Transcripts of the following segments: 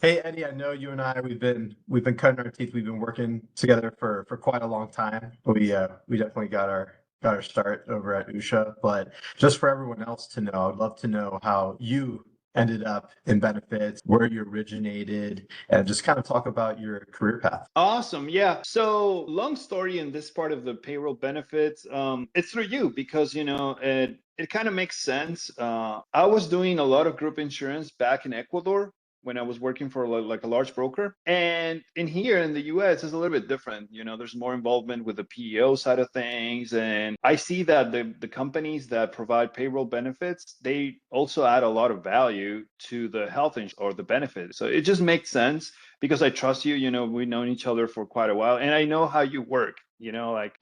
Hey Eddie, I know you and I we've been cutting our teeth. We've been working together for quite a long time. We definitely got our start over at Usha, but just for everyone else to know, I'd love to know how you ended up in benefits, where you originated, and just kind of talk about your career path. Awesome. Yeah. So long story in this part of the payroll benefits. It's through you because it kind of makes sense. I was doing a lot of group insurance back in Ecuador when I was working for like a large broker. And in here in the US, it's a little bit different. There's more involvement with the PEO side of things. And I see that the companies that provide payroll benefits, they also add a lot of value to the health insurance or the benefit. So it just makes sense because I trust you. We've known each other for quite a while and I know how you work.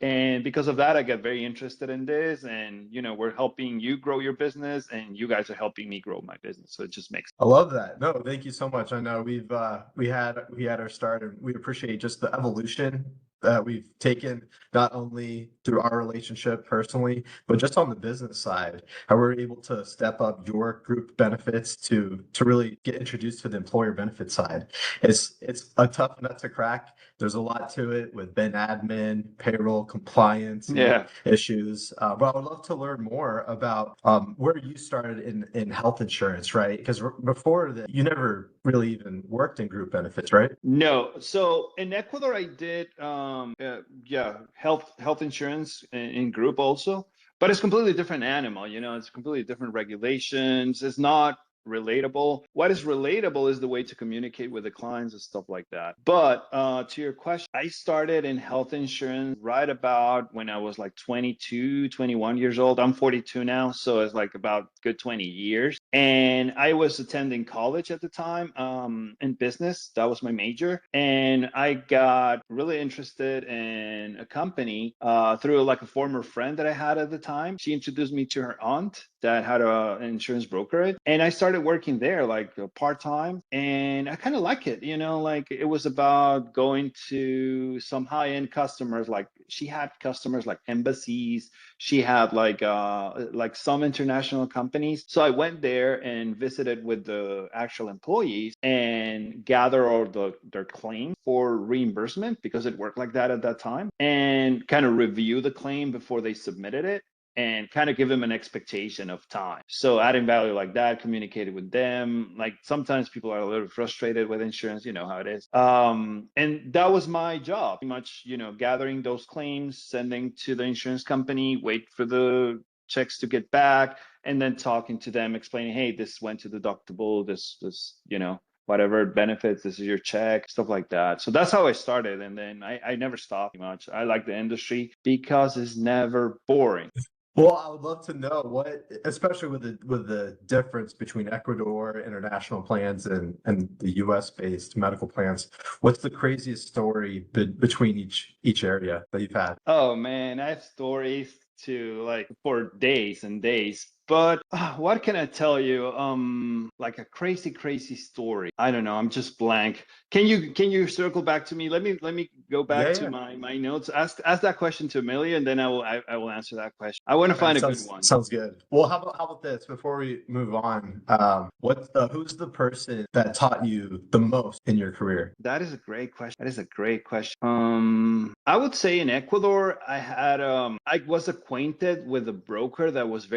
And because of that, I got very interested in this. And, we're helping you grow your business and you guys are helping me grow my business. So it just makes I love that. No, thank you so much. I know we had our start, and we appreciate just the evolution that we've taken, not only through our relationship personally, but just on the business side, how we're able to step up your group benefits to really get introduced to the employer benefit side. It's a tough nut to crack. There's a lot to it with Ben admin, payroll, compliance, yeah. issues. But I would love to learn more about where you started in health insurance, right? Because before that, you never really even worked in group benefits, right? No. So in Ecuador, I did yeah, health insurance in group also, but it's completely different animal. It's completely different regulations. It's not relatable. What is relatable is the way to communicate with the clients and stuff like that. But to your question, I started in health insurance right about when I was like 22, 21 years old. I'm 42 now, so it's like about good 20 years. And I was attending college at the time in business. That was my major. And I got really interested in a company through like a former friend that I had at the time. She introduced me to her aunt that had an insurance brokerage. And I started working there like part-time. And I kind of like it, like it was about going to some high-end customers. Like she had customers like embassies. She had like some international companies. So I went there and visited with the actual employees and gather all their claims for reimbursement because it worked like that at that time, and kind of review the claim before they submitted it and kind of give them an expectation of time. So adding value like that, communicated with them. Like sometimes people are a little frustrated with insurance, you know how it is. And that was my job, pretty much, gathering those claims, sending to the insurance company, wait for the checks to get back, and then talking to them, explaining, hey, this went to deductible, this, whatever benefits, this is your check, stuff like that. So that's how I started. And then I never stopped much. I like the industry because it's never boring. Well, I would love to know especially with the difference between Ecuador international plans and the U.S. based medical plans. What's the craziest story between each area that you've had? Oh man, I have stories to like for days and days. But what can I tell you? Like a crazy story. I don't know. I'm just blank. Can you circle back to me? Let me go back Yeah, to yeah. my notes. Ask that question to Amelia, and then I will answer that question. I want to All right, find a good sounds one. sounds good. Well, how about this before we move on? Who's the person that taught you the most in your career? That is a great question. That is a great question. I would say in Ecuador, I was acquainted with a broker that was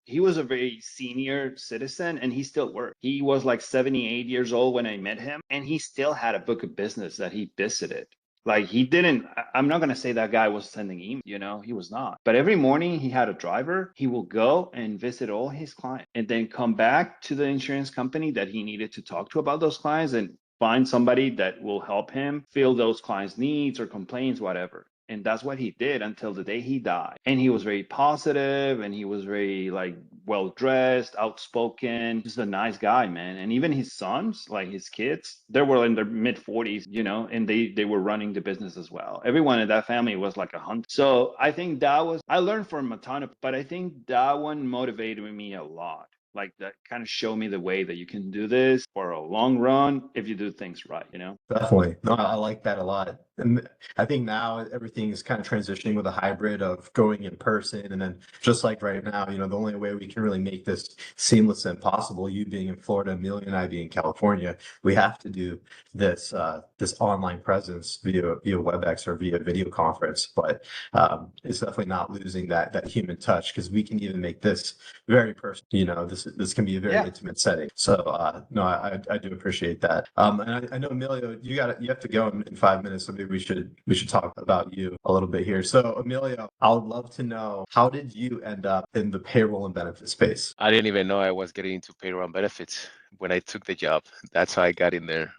he was a very senior citizen and he still worked. He was like 78 years old when I met him, and he still had a book of business that he visited. Like he didn't, I'm not going to say that guy was sending email, he was not. But every morning he had a driver. He will go and visit all his clients and then come back to the insurance company that he needed to talk to about those clients and find somebody that will help him fill those clients' needs or complaints, whatever. And that's what he did until the day he died. And he was very positive and he was very like well dressed, outspoken, just a nice guy, man. And even his sons, like his kids, they were in their mid 40s, and they were running the business as well. Everyone in that family was like a hunter. So I think I learned from a ton of, but I think that one motivated me a lot. Like that kind of show me the way that you can do this for a long run if you do things right. Definitely. No, I like that a lot. And I think now everything is kind of transitioning with a hybrid of going in person, and then just like right now, the only way we can really make this seamless and possible, you being in Florida, Amelia and I being in California, we have to do this online presence via WebEx or via video conference. But it's definitely not losing that human touch, because we can even make this very personal. This can be a very Yeah. intimate setting. So no, I do appreciate that. And I know Emilio, you have to go in 5 minutes, so maybe we should talk about you a little bit here. So Emilio, I would love to know, how did you end up in the payroll and benefit space? I didn't even know I was getting into payroll and benefits when I took the job. That's how I got in there.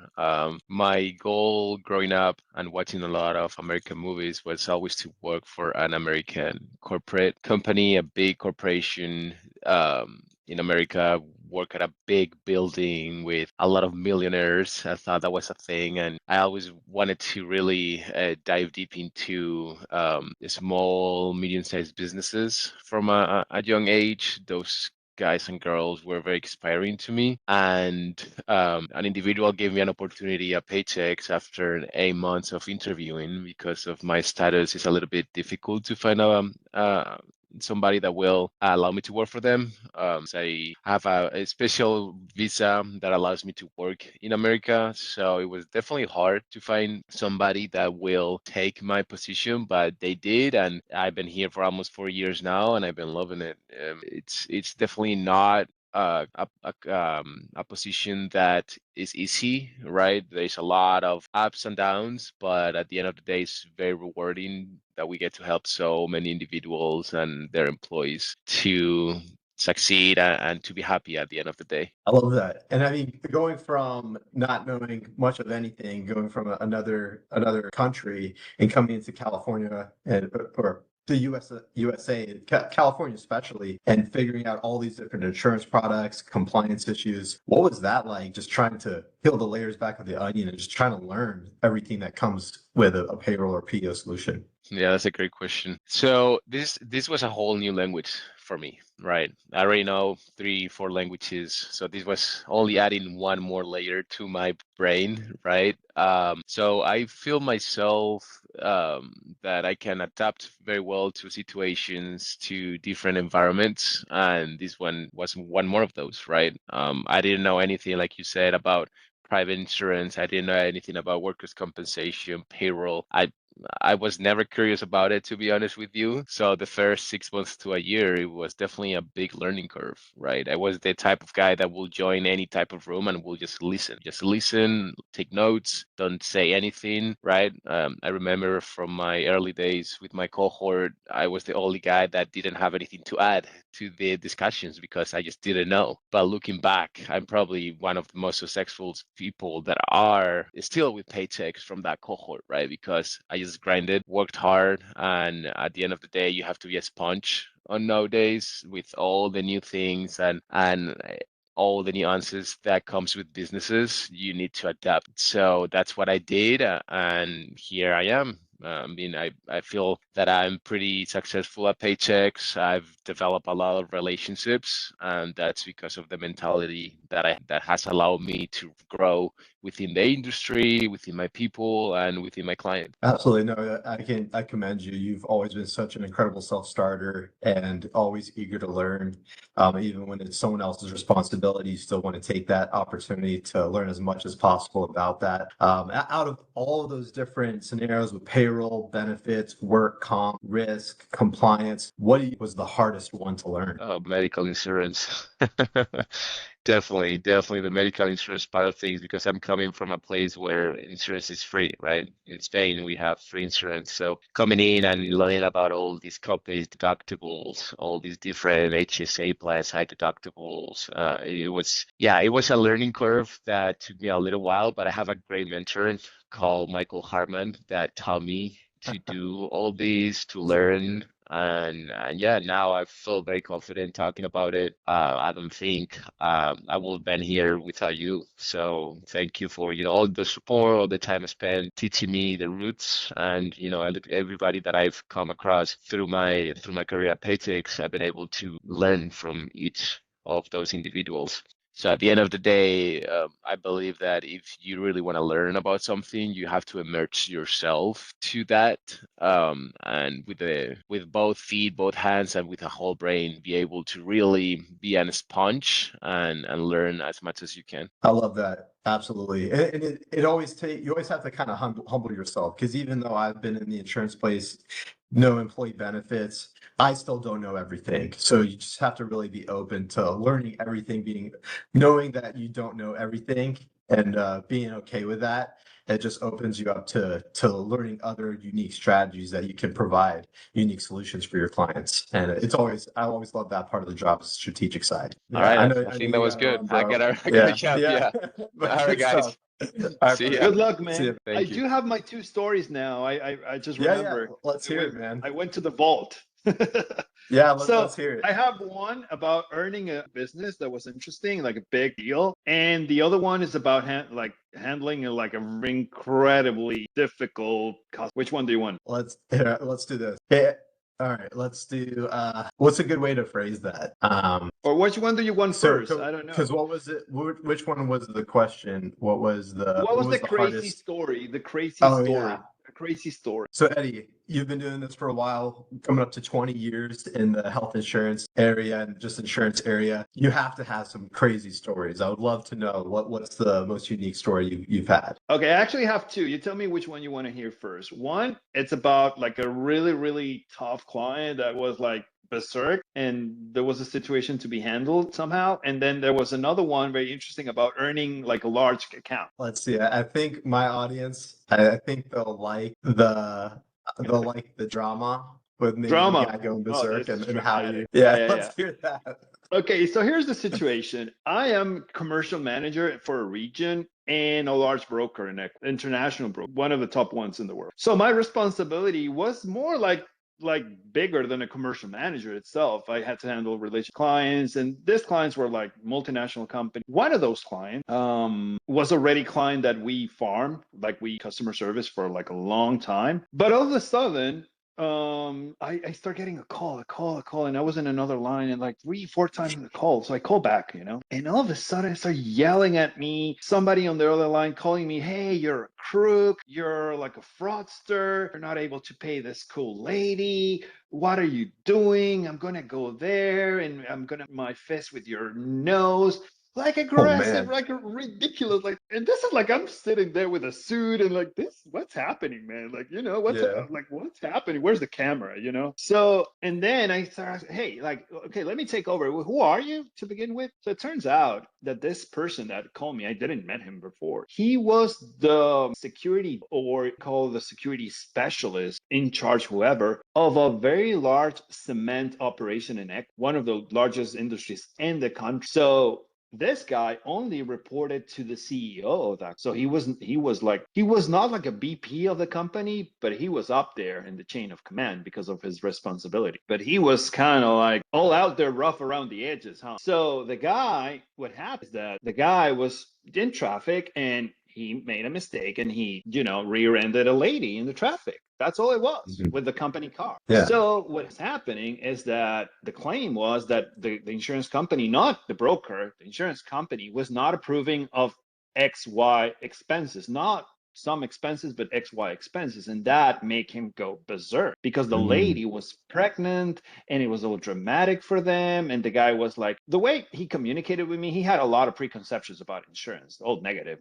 My goal growing up and watching a lot of American movies was always to work for an American corporate company, a big corporation in America, work at a big building with a lot of millionaires. I thought that was a thing, and I always wanted to really dive deep into small, medium-sized businesses from a young age. Those guys and girls were very inspiring to me. And an individual gave me an opportunity at Paychex after 8 months of interviewing. Because of my status, it's a little bit difficult to find somebody that will allow me to work for them. So I have a special visa that allows me to work in America. So it was definitely hard to find somebody that will take my position, but they did, and I've been here for almost 4 years now, and I've been loving it. It's definitely not a position that is easy, right? There's a lot of ups and downs, but at the end of the day, it's very rewarding that we get to help so many individuals and their employees to succeed and to be happy at the end of the day. I love that. And I mean, going from not knowing much of anything, going from another country and coming into California, or the USA, California especially, and figuring out all these different insurance products, compliance issues. What was that like? Just trying to peel the layers back of the onion and just trying to learn everything that comes with a payroll or PEO solution. Yeah, that's a great question. So this was a whole new language for me, right? I already know 3, 4 languages, so this was only adding one more layer to my brain, right? So I feel myself that I can adapt very well to situations, to different environments, and this one was one more of those, right? I didn't know anything, like you said, about private insurance. I didn't know anything about workers' compensation, payroll. I was never curious about it, to be honest with you. So the first 6 months to a year, it was definitely a big learning curve, right? I was the type of guy that will join any type of room and will just listen, take notes, don't say anything, right? I remember from my early days with my cohort, I was the only guy that didn't have anything to add to the discussions because I just didn't know. But looking back, I'm probably one of the most successful people that are still with paychecks from that cohort, right? Because I just grinded, worked hard, and at the end of the day, you have to be a sponge on nowadays with all the new things and all the nuances that comes with businesses. You need to adapt. So that's what I did, and here I am. I mean, I feel that I'm pretty successful at Paychecks. I've developed a lot of relationships, and that's because of the mentality that has allowed me to grow within the industry, within my people, and within my client. Absolutely. No, I commend you. You've always been such an incredible self-starter and always eager to learn. Even when it's someone else's responsibility, you still want to take that opportunity to learn as much as possible about that. Out of all of those different scenarios with payroll, benefits, work comp, risk, compliance, was the hardest one to learn? Medical insurance. Definitely the medical insurance part of things because I'm coming from a place where insurance is free, right? In Spain, we have free insurance. So coming in and learning about all these companies, deductibles, all these different HSA plans, high deductibles, it was a learning curve that took me a little while, but I have a great mentor called Michael Hartman that taught me to do all these, to learn. And yeah, now I feel very confident talking about it. I don't think I would have been here without you. So thank you for all the support, all the time spent teaching me the roots, and everybody that I've come across through my career at Paychex, I've been able to learn from each of those individuals. So at the end of the day, I believe that if you really want to learn about something, you have to immerse yourself to that, and with both feet, both hands, and with a whole brain, be able to really be a sponge and learn as much as you can. I love that. Absolutely. And it always you always have to kind of humble yourself, because even though I've been in the insurance place, no employee benefits, I still don't know everything. So you just have to really be open to learning everything, knowing that you don't know everything, and being okay with that. It just opens you up to learning other unique strategies that you can provide unique solutions for your clients. And I always love that part of the job, is the strategic side. All Yeah, right, I I know think you that was gotta good. run, bro. I gotta Yeah, jump. yeah. Yeah. But All right, good guys. stuff. All right, See ya. Good brother. luck, See man. you. I Thank you. do have my two stories now. I just Yeah. remembered. Let's hear it, man. I went to the vault. Yeah, So let's hear it. I have one about earning a business that was interesting, like a big deal, and the other one is about handling like a incredibly difficult cost. Which one do you want? Let's do this. Okay. All right, let's do what's a good way to phrase that? Or which one do you want So first? I don't know. because what was it? Which one was the question? What what was was the the crazy hardest? story? The crazy Oh story. yeah. A crazy story. So Eddie, you've been doing this for a while, coming up to 20 years in the health insurance area and just insurance area. You have to have some crazy stories. I would love to know what's the most unique story you've had. Okay, I actually have two. You tell me which one you want to hear first. One, it's about like a really, really tough client that was like berserk, and there was a situation to be handled somehow. And then there was another one very interesting about earning like a large account. Let's see. I think my audience, I think they'll like the drama with maybe the Drama. guy going Oh, berserk, this is and how you. dramatic. Yeah, Yeah, yeah, yeah. let's hear that. Okay, so here's the situation. I am commercial manager for a region and a large broker, an international broker, one of the top ones in the world. So my responsibility was more like bigger than a commercial manager itself. I had to handle relation clients, and these clients were like multinational company. One of those clients was already client that we farm, like we customer service for like a long time. But all of a sudden, I start getting a call, and I was in another line, and like 3 4 times the call. So I call back, and all of a sudden I start yelling at me, somebody on the other line calling me, hey, you're a crook, you're like a fraudster, you're not able to pay this cool lady. What are you doing? I'm gonna go there and I'm gonna my fist with your nose. Like Oh aggressive, man. like ridiculous, like, and this is like I'm sitting there with a suit and like this, what's happening, man? Like, Yeah. what's happening? Where's the camera? So, and then I started, hey, like, okay, let me take over. Who are you to begin with? So it turns out that this person that called me, I didn't met him before. He was the security, or call the security specialist in charge, whoever, of a very large cement operation in one of the largest industries in the country. So this guy only reported to the CEO of that. So he was not like a BP of the company, but he was up there in the chain of command because of his responsibility. But he was kind of like all out there, rough around the edges, huh? So what happened is that the guy was in traffic and he made a mistake and he, rear-ended a lady in the traffic. That's all it was Mhm. with the company car. Yeah. So what's happening is that the claim was that the insurance company, not the broker, the insurance company was not approving of XY expenses, not some expenses, but XY expenses. And that made him go berserk because the Mm. lady was pregnant and it was all dramatic for them. And the guy was like, the way he communicated with me, he had a lot of preconceptions about insurance, all negative.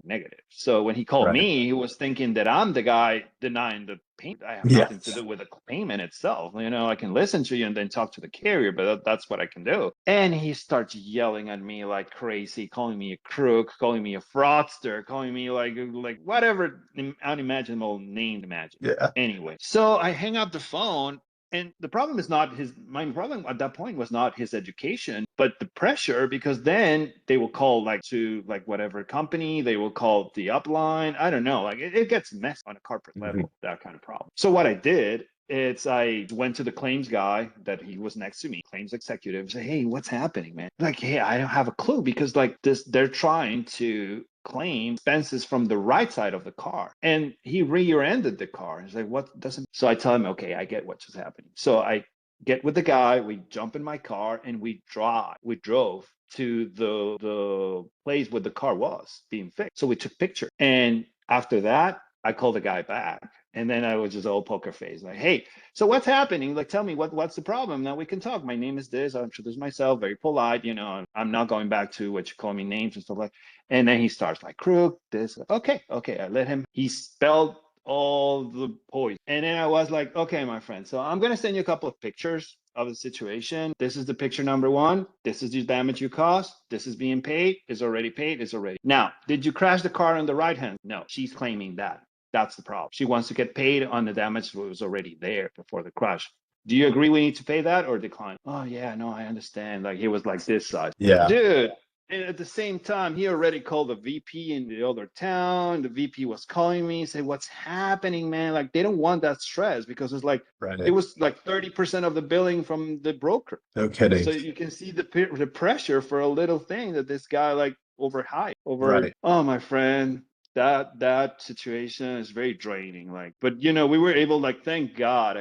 So when he called Right. me, he was thinking that I'm the guy denying the payment. I have nothing to Yes. do with the payment itself. I can listen to you and then talk to the carrier, but that's what I can do. And he starts yelling at me like crazy, calling me a crook, calling me a fraudster, calling me like whatever unimaginable name imagine. Yeah. Anyway, so I hang up the phone. And the problem is not my problem at that point was not his education, but the pressure, because then they will call to whatever company, they will call the upline. I don't know. Like it gets messy on a corporate Mhm. level, that kind of problem. So what I did is I went to the claims guy that he was next to me, claims executive, say, hey, what's happening, man? Like, hey, I don't have a clue because like this, they're trying to claim expenses from the right side of the car. And he rear-ended the car. He's like, what doesn't? So I tell him, okay, I get what's just happening. So I get with the guy, we jump in my car, and we drove to the place where the car was being fixed. So we took pictures. And after that, I called the guy back. And then I was just all poker face, like, hey, so what's happening? Like, tell me what's the problem? Now we can talk. My name is this. I'll introduce myself, very polite, you know. I'm not going back to what you call me names and stuff like. And then he starts like crook, this. Okay. I let him. He spelled all the poison. And then I was like, okay, my friend, so I'm gonna send you a couple of pictures of the situation. This is the picture number one. This is the damage you caused. This is being paid. It's already paid. It's already. Now, did you crash the car on the right hand? No, she's claiming that. That's the problem. She wants to get paid on the damage that was already there before the crash. Do you agree we need to pay that or decline? Oh yeah, no, I understand. Like he was like this side. Yeah. Dude, and at the same time, he already called the VP in the other town. The VP was calling me, say, "What's happening, man?" Like they don't want that stress because it's like Right. it was like 30% of the billing from the broker. No kidding. So you can see the pressure for a little thing that this guy like overhyped over. Right. Oh, my friend, that situation is very draining. Like, but you know, we were able, like, thank God,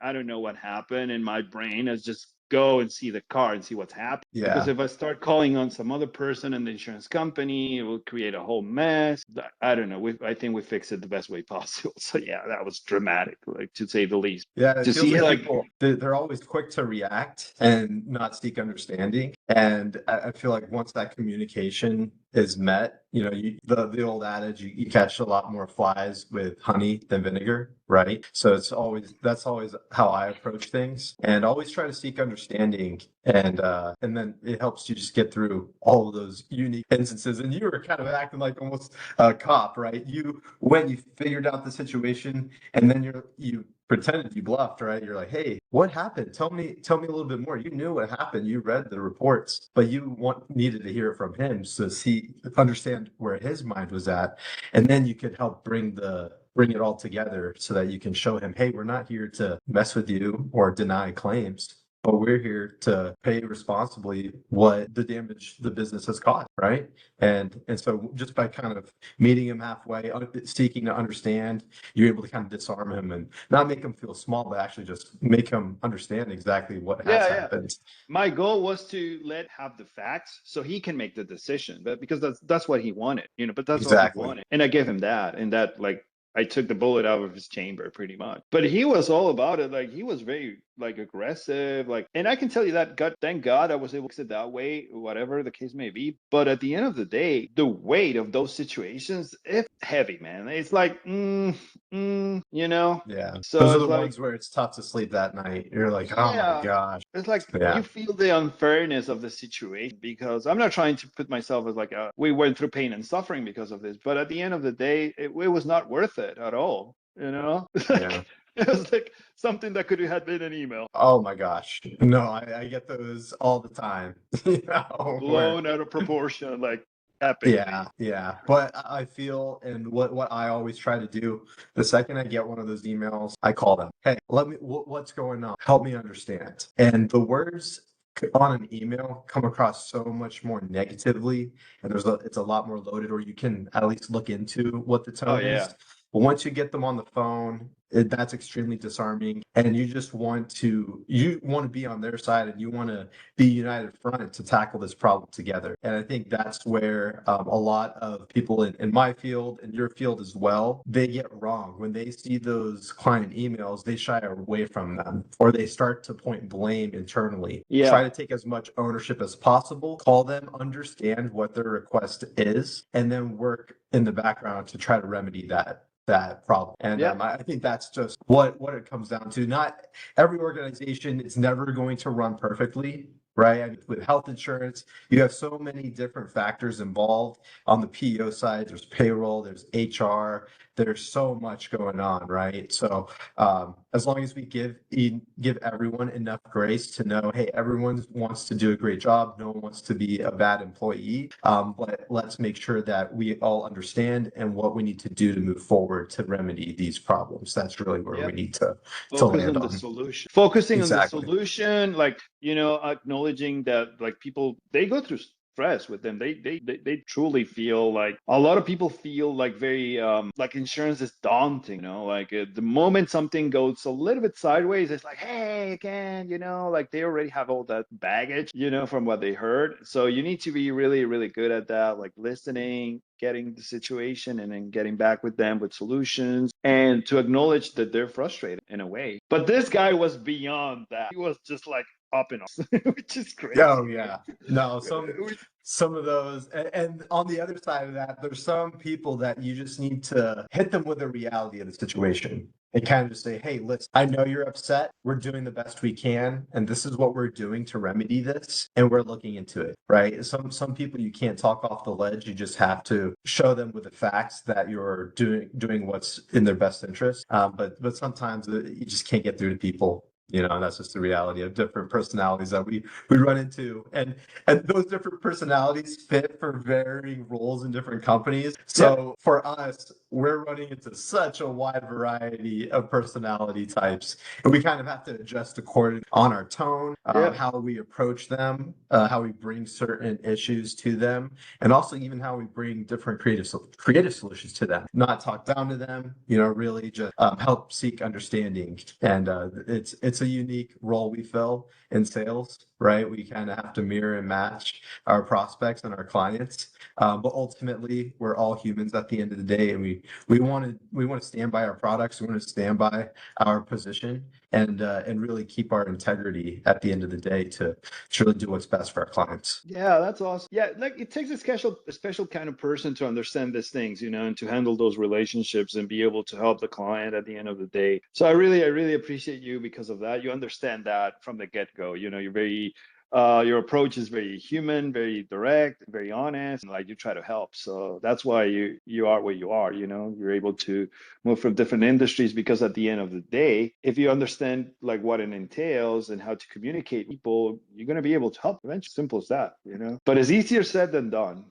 I don't know what happened in my brain is just go and see the car and see what's happening. Yeah. Because if I start calling on some other person in the insurance company, it will create a whole mess. I don't know. I think we fixed it the best way possible. So yeah, that was dramatic, like to say the least. Yeah, it To feels see like like people, they're always quick to react and not seek understanding. And I feel like once that communication is met, you know, the old adage, you catch a lot more flies with honey than vinegar, right? So that's always how I approach things, and always try to seek understanding. And then it helps you just get through all of those unique instances. And you were kind of acting like almost a cop, right? You figured out the situation, and then you pretended you bluffed, right? You're like, hey, what happened? Tell me a little bit more. You knew what happened. You read the reports, but you needed to hear it from him so understand where his mind was at. And then you could help bring it all together so that you can show him, hey, we're not here to mess with you or deny claims, but we're here to pay responsibly what the damage the business has caused, right? And so just by kind of meeting him halfway, seeking to understand, you're able to kind of disarm him and not make him feel small, but actually just make him understand exactly what has happened. My goal was to have the facts so he can make the decision, but because that's what he wanted, you know. But that's Exactly. what he wanted, and I gave him that, and that, like, I took the bullet out of his chamber pretty much. But he was all about it. Like he was very like aggressive. Like, and I can tell you that thank God I was able to fix it that way, whatever the case may be. But at the end of the day, the weight of those situations, it's heavy, man. It's like, you know. Yeah. So those are it's the like, ones where it's tough to sleep that night. You're like, oh my gosh. it's like Yeah. you feel the unfairness of the situation, because I'm not trying to put myself as like we went through pain and suffering because of this, but at the end of the day, it was not worth it at all. You know, Yeah. it was like something that could have been an email. Oh my gosh. No, I get those all the time. You know, Blown out of proportion, like epic. yeah. But I feel, and what I always try to do, the second I get one of those emails, I call them. Hey, what's going on? Help me understand. And the words on an email come across so much more negatively, and it's a lot more loaded, or you can at least look into what the tone is. But once you get them on the phone, that's extremely disarming, and you want to be on their side, and you want to be united front to tackle this problem together. And I think that's where a lot of people in my field and your field as well, they get wrong when they see those client emails. They shy away from them, or they start to point blame internally. Try to take as much ownership as possible. Call them, understand what their request is, and then work in the background to try to remedy that problem. And I think that's just what it comes down to. Not every organization is never going to run perfectly, right? I mean, with health insurance, you have so many different factors involved. On the PEO side, there's payroll, there's HR, there's so much going on, right? So as long as we give everyone enough grace to know, hey, everyone wants to do a great job, no one wants to be a bad employee, but let's make sure that we all understand and what we need to do to move forward to remedy these problems. That's really where we need to focus land on the solution. Focusing on the solution, like, you know, acknowledging that like people, they go through stress with them. They truly feel like, a lot of people feel like very like insurance is daunting, like the moment something goes a little bit sideways, it's like, hey, again, like they already have all that baggage, from what they heard. So you need to be really, really good at that, like listening, getting the situation, and then getting back with them with solutions, and to acknowledge that they're frustrated in a way. But this guy was beyond that. He was just like up and off, which is crazy. Oh yeah. No, some of those, and on the other side of that, there's some people that you just need to hit them with the reality of the situation and kind of just say, hey, listen, I know you're upset. We're doing the best we can, and this is what we're doing to remedy this, and we're looking into it, right? Some people you can't talk off the ledge. You just have to show them with the facts that you're doing what's in their best interest. But sometimes you just can't get through to people. And that's just the reality of different personalities that we run into, and those different personalities fit for varying roles in different companies. So for us, we're running into such a wide variety of personality types, and we kind of have to adjust according on our tone, how we approach them, how we bring certain issues to them, and also even how we bring different creative solutions to them. Not talk down to them, really just help seek understanding. And it's a unique role we fill in sales, right? We kind of have to mirror and match our prospects and our clients, but ultimately we're all humans at the end of the day, and we want to stand by our products. We want to stand by our position, and really keep our integrity at the end of the day to really do what's best for our clients. Yeah, that's awesome. Yeah, like it takes a special kind of person to understand these things, and to handle those relationships and be able to help the client at the end of the day. So I really appreciate you because of that. You understand that from the get-go. You're very your approach is very human, very direct, very honest, and like you try to help. So that's why you are where you are. You're able to move from different industries, because at the end of the day, if you understand like what it entails and how to communicate with people, you're going to be able to help eventually. Simple as that. But it's easier said than done.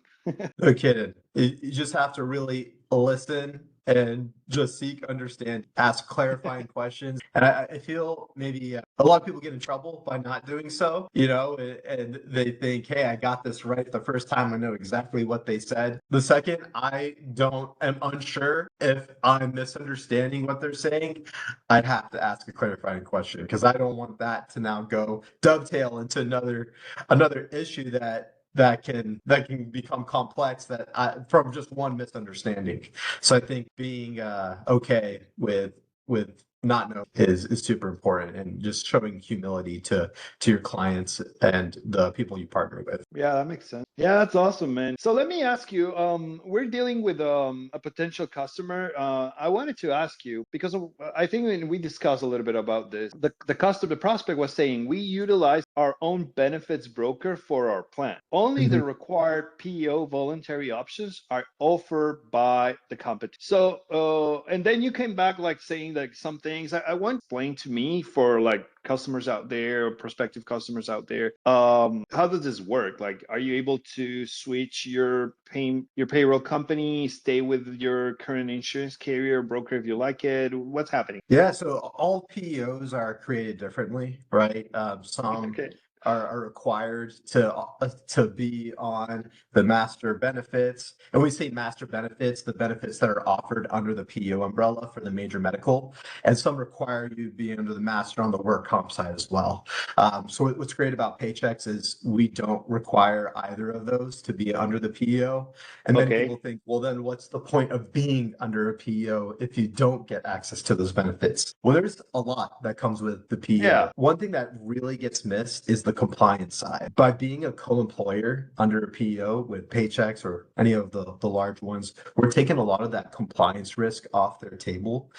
No kidding. You just have to really listen and just seek understand, ask clarifying questions. And I feel maybe a lot of people get in trouble by not doing so, and they think, hey, I got this right the first time. I know exactly what they said. The second am unsure if I'm misunderstanding what they're saying, I'd have to ask a clarifying question, because I don't want that to now go dovetail into another issue that can become complex from just one misunderstanding. So I think being okay with not knowing is super important, and just showing humility to your clients and the people you partner with. Yeah, that makes sense. Yeah, that's awesome, man. So let me ask you, we're dealing with a potential customer. I wanted to ask you, because I think when we discussed a little bit about this, the prospect was saying, we utilize our own benefits broker for our plan. Only the required PEO voluntary options are offered by the company. So, and then you came back like saying like some things I want to explain to me, for like customers out there, prospective customers out there. How does this work? Like, are you able to switch your payroll company, stay with your current insurance carrier, broker if you like it? What's happening? Yeah, so all PEOs are created differently, right? Some Okay. are required to be on the master benefits. And we say master benefits, the benefits that are offered under the PEO umbrella for the major medical, and some require you to be under the master on the work comp side as well. So what's great about Paychex is we don't require either of those to be under the PEO. And many people think, well, then what's the point of being under a PEO if you don't get access to those benefits? Well, there's a lot that comes with the PEO. Yeah. One thing that really gets missed is the compliance side. By being a co-employer under a PEO with Paychex or any of the large ones, we're taking a lot of that compliance risk off their table.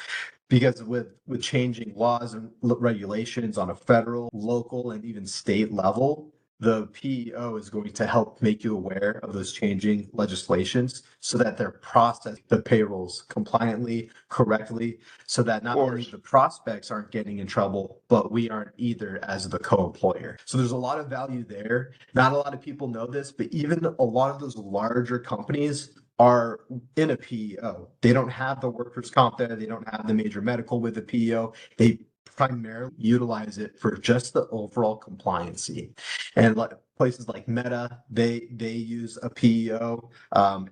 Because with changing laws and regulations on a federal, local, and even state level, the PEO is going to help make you aware of those changing legislations, so that they're processing the payrolls compliantly, correctly, so that not only the prospects aren't getting in trouble, but we aren't either as the co-employer. So there's a lot of value there. Not a lot of people know this, but even a lot of those larger companies are in a PEO. They don't have the workers' comp there. They don't have the major medical with the PEO. They primarily utilize it for just the overall compliancy. And like places like Meta, they use a PEO.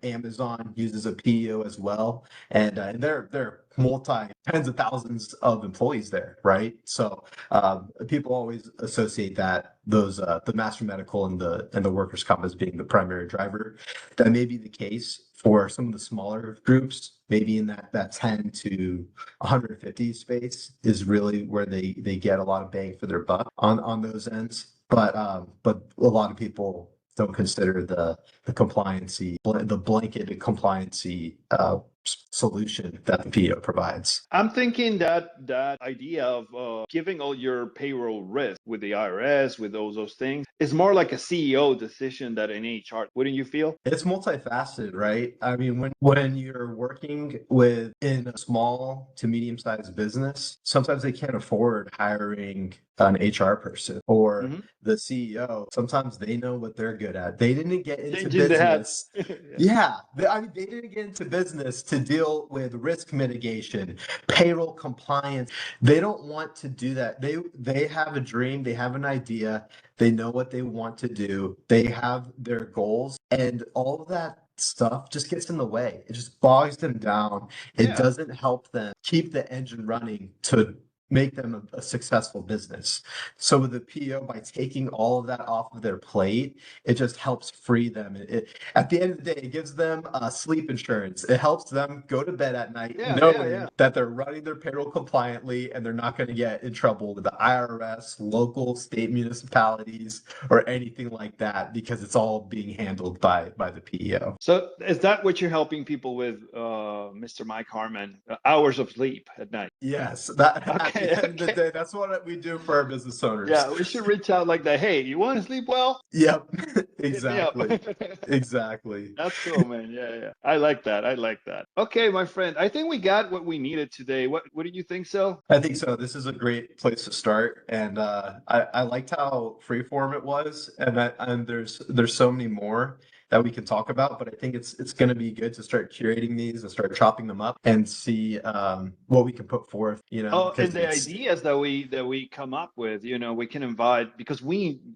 Amazon uses a PEO as well, and they're multi tens of thousands of employees there, right? So people always associate those the master medical and the workers' comp as being the primary driver. That may be the case for some of the smaller groups, maybe in that 10 to 150 space is really where they get a lot of bang for their buck on those ends. But a lot of people don't consider the compliancy, the blanketed compliancy solution that the PO provides. I'm thinking that idea of giving all your payroll risk with the IRS, with those things, is more like a CEO decision than an HR. Wouldn't you feel? It's multifaceted, right? I mean, when you're working in a small to medium sized business, sometimes they can't afford hiring an HR person or the CEO. Sometimes they know what they're good at. They didn't get into Changing the business. Yeah. I mean, they didn't get into business to deal with risk mitigation, payroll compliance. They don't want to do that. They have a dream, they have an idea, they know what they want to do, they have their goals, and all of that stuff just gets in the way. It just bogs them down. It Yeah. doesn't help them keep the engine running to make them a successful business. So with the PO, by taking all of that off of their plate, it just helps free them. At the end of the day, it gives them sleep insurance. It helps them go to bed at night knowing that they're running their payroll compliantly and they're not going to get in trouble with the IRS, local, state municipalities, or anything like that because it's all being handled by the PEO. So is that what you're helping people with, Mr. Mike Harmon? Hours of sleep at night? Yes, that Okay, at the end of the day, that's what we do for our business owners. Yeah, we should reach out like that. Hey, you want to sleep well? Yep, Hit me up. exactly. That's cool, man. Yeah. I like that. Okay, my friend. I think we got what we needed today. What do you think so? I think so. This is a great place to start, and I liked how freeform it was, and there's so many more that we can talk about, but I think it's going to be good to start curating these and start chopping them up and see what we can put forth. Oh, and the ideas that we come up with, we can invite, because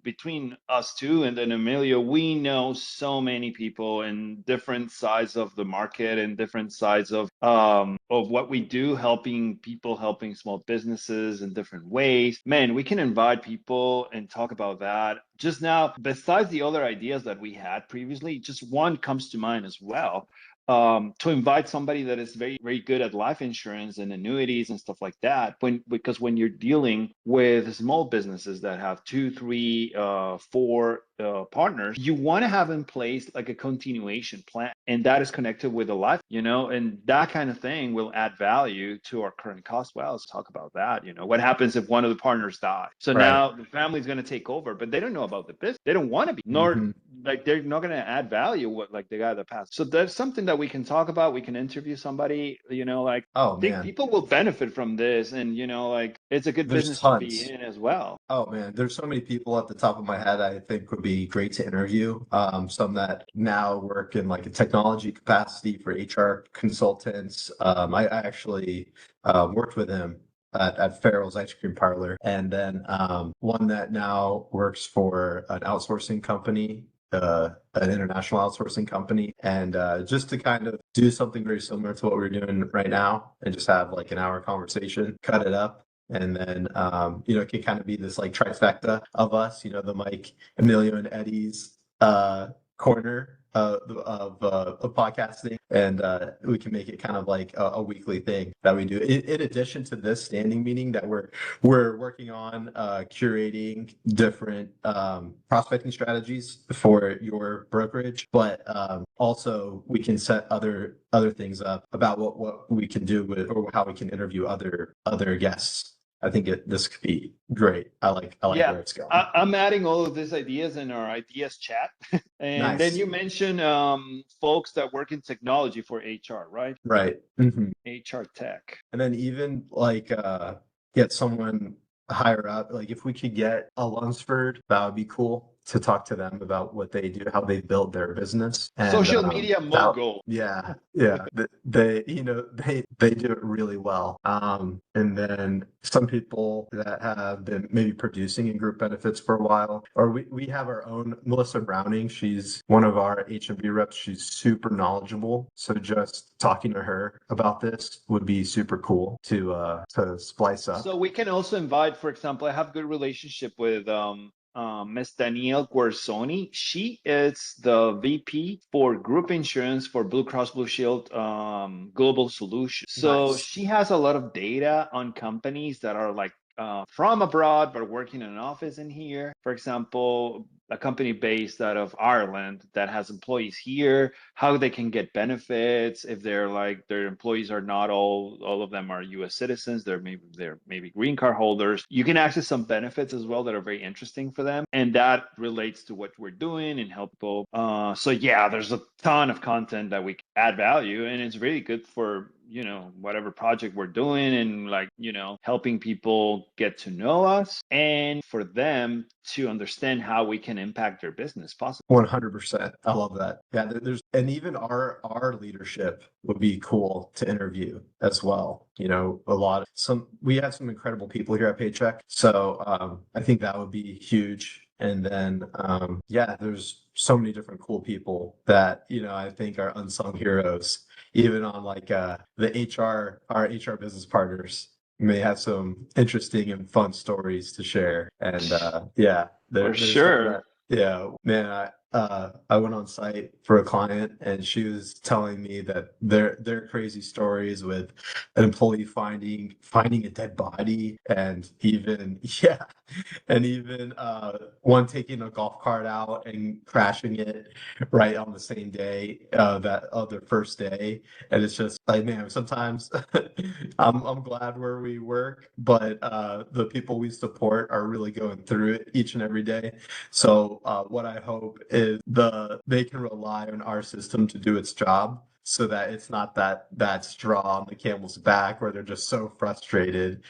between us two and then Emilio, we know so many people in different sides of the market and different sides of what we do, helping small businesses in different ways. Man, we can invite people and talk about that. Just now, besides the other ideas that we had previously, just one comes to mind as well. To invite somebody that is very, very good at life insurance and annuities and stuff like that. Because when you're dealing with small businesses that have 2, 3, 4 partners, you want to have in place like a continuation plan, and that is connected with a life, and that kind of thing will add value to our current cost. Well, let's talk about that. What happens if one of the partners dies? So now the family's going to take over, but they don't know about the business. They don't want to be, nor like they're not going to add value like the guy that passed. So that's something that we can talk about. We can interview somebody, I think people will benefit from this, and like it's a good business to be in as well. Oh man, there's so many people at the top of my head I think would be great to interview. Some that now work in like a technology capacity for HR consultants. I actually worked with him at Farrell's Ice Cream Parlor, and then one that now works for an outsourcing company, an international outsourcing company, and just to kind of do something very similar to what we're doing right now, and just have like an hour conversation, cut it up. And then, it can kind of be this like trifecta of us, the Mike, Emilio, and Eddie's corner of podcasting, and we can make it kind of like a weekly thing that we do. In addition to this standing meeting that we're working on, curating different prospecting strategies for your brokerage, but also we can set other things up about what we can do with, or how we can interview other guests. I think this could be great. I like where it's going. I'm adding all of these ideas in our ideas chat. And then you mentioned folks that work in technology for HR, right? Right. HR tech. And then even like get someone higher up. Like if we could get a Lunsford, that would be cool. to talk to them about what they do, how they build their business. And Social media mogul. yeah, they they do it really well. And then some people that have been maybe producing in group benefits for a while, or we have our own Melissa Browning. She's one of our H&B reps. She's super knowledgeable. So just talking to her about this would be super cool to splice up. So we can also invite, for example, I have good relationship with Miss Danielle Guerzoni. She is the VP for group insurance for Blue Cross Blue Shield Global Solutions. So Nice. she has a lot of data on companies that are like from abroad but working in an office in here. For example, a company based out of Ireland that has employees here, how they can get benefits if they're like their employees are not all of them are US citizens, they're maybe green card holders. You can access some benefits as well that are very interesting for them. And that relates to what we're doing and help people. So yeah, there's a ton of content that we add value, and it's really good for whatever project we're doing, and like helping people get to know us and for them to understand how we can impact their business possibly. 100%. I love that. Yeah, and even our leadership would be cool to interview as well. We have some incredible people here at Paycheck. So I think that would be huge. And then there's so many different cool people that I think are unsung heroes, even on like our HR business partners may have some interesting and fun stories to share. And For sure. Yeah, man, I went on site for a client and she was telling me that their crazy stories with an employee finding a dead body, and even one taking a golf cart out and crashing it right on the same day, that other first day. And it's just like, man, sometimes I'm glad where we work, but the people we support are really going through it each and every day. So what I hope is they can rely on our system to do its job, so that it's not that straw on the camel's back where they're just so frustrated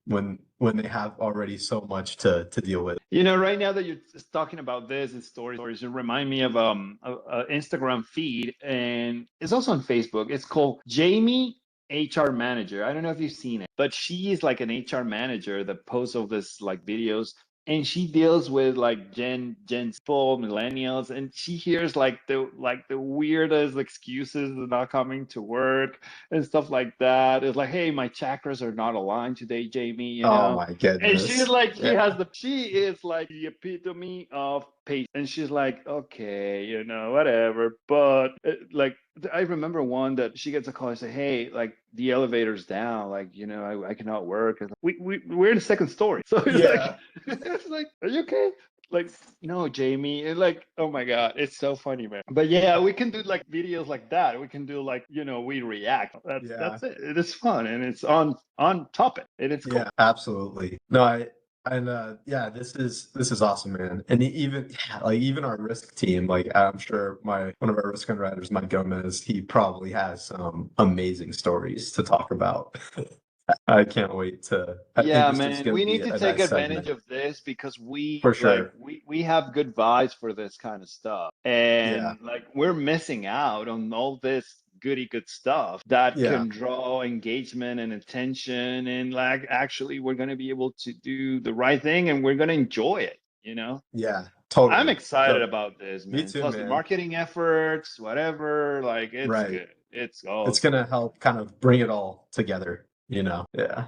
when they have already so much to deal with. Right now that you're talking about this and stories, it remind me of a Instagram feed, and it's also on Facebook. It's called Jamie HR Manager. I don't know if you've seen it, but she is like an HR manager that posts all this like videos, and she deals with like Gen people, millennials, and she hears like the weirdest excuses of not coming to work and stuff like that. It's like, hey, my chakras are not aligned today, Jamie. Oh my And she's goodness. like, she is like the epitome of patience. And she's like, okay, whatever. But like, I remember one that she gets a call and say, hey, like the elevator's down, like, I cannot work. And we're in the second story. So it's like, it's like, are you okay? Like, no, Jamie. And like, oh my God, it's so funny, man. But yeah, we can do like videos like that. We can do like, we react. That's it. It is fun, and it's on topic, and it's cool. Yeah, absolutely. No, this is awesome, man. And even our risk team, like I'm sure one of our risk underwriters, Mike Gomez, he probably has some amazing stories to talk about. I can't wait to. I think Yeah, this is man, going we to be need to a take nice advantage segment of this because for sure. we have good vibes for this kind of stuff. Yeah, And like we're missing out on all this good stuff that yeah, can draw engagement and attention, and like actually we're going to be able to do the right thing and we're going to enjoy it. yeah. I'm Totally. excited So, about this, me man. too, Plus the man. marketing efforts, whatever, like it's Right. good. It's It's awesome. gonna help kind of bring it all together. Yeah.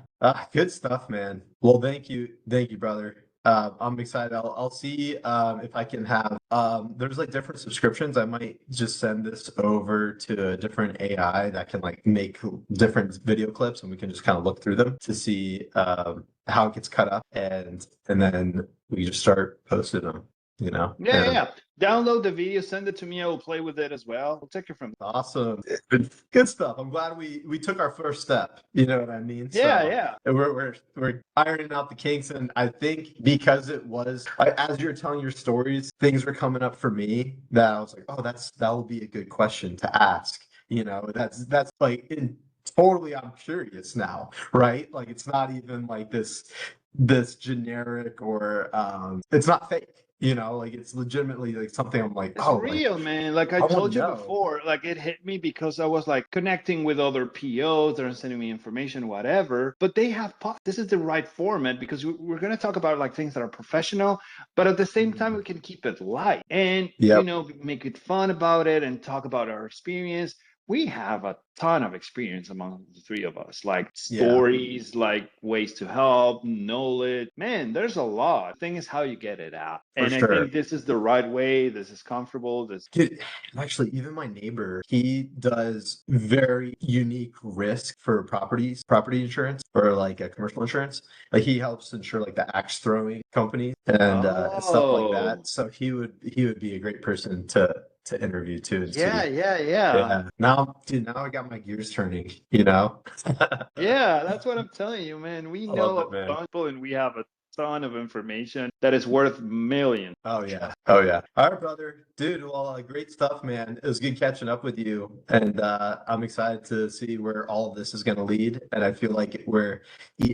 Good stuff, man. Well, thank you, brother. I'm excited. I'll see if I can have there's like different subscriptions. I might just send this over to a different AI that can like make different video clips, and we can just kind of look through them to see how it gets cut up, and then we just start posting them. Yeah. And Download the video, send it to me. I will play with it as well. We'll take it from awesome. Good stuff. I'm glad we took our first step. You know what I mean? there. So Yeah. we're ironing out the kinks, and I think because it was as you're telling your stories, things were coming up for me that I was like, oh, that will be a good question to ask. That's like totally. I'm curious now, right? Like it's not even like this generic or it's not fake. You know, like it's legitimately like something I'm like, It's oh, like real, man. Like I I want told to you know. before, like it hit me because I was like connecting with other POs that are sending me information, whatever. But they have this is the right format because we're going to talk about like things that are professional, but at the same time we can keep it light and Yep, make it fun about it and talk about our experience. We have a ton of experience among the three of us, like yeah, stories, like ways to help, knowledge. Man, there's a lot. The thing is how you get it out. for And I sure. think this is the right way. This is comfortable. This Dude, actually, even my neighbor, he does very unique risk for property insurance or like a commercial insurance. Like he helps insure like the axe throwing companies and stuff like Oh, that. So he would be a great person to interview too and yeah, see. yeah, yeah. Yeah. Now, dude, now I got my gears turning, you know? Yeah, that's what I'm telling you, man. We I love know it, a man. bunch of people and we have a ton of information that is worth millions. Oh yeah. Oh yeah. All right, brother. Dude, well, great stuff, man. It was good catching up with you. And I'm excited to see where all of this is going to lead. And I feel like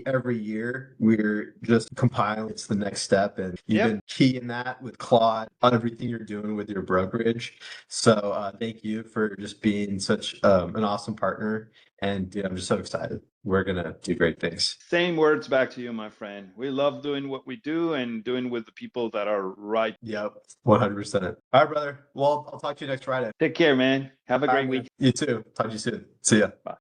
every year we're just compiling. It's the next step. And you've Yep. been key in that with Claude on everything you're doing with your brokerage. So thank you for just being such an awesome partner. And dude, I'm just so excited. We're going to do great things. Same words back to you, my friend. We love doing what we do and doing with the people that are right. Yep. 100%. All right, brother. Well, I'll talk to you next Friday. Take care, man. Have a All great right, man. week. You too. Talk to you soon. See ya. Bye.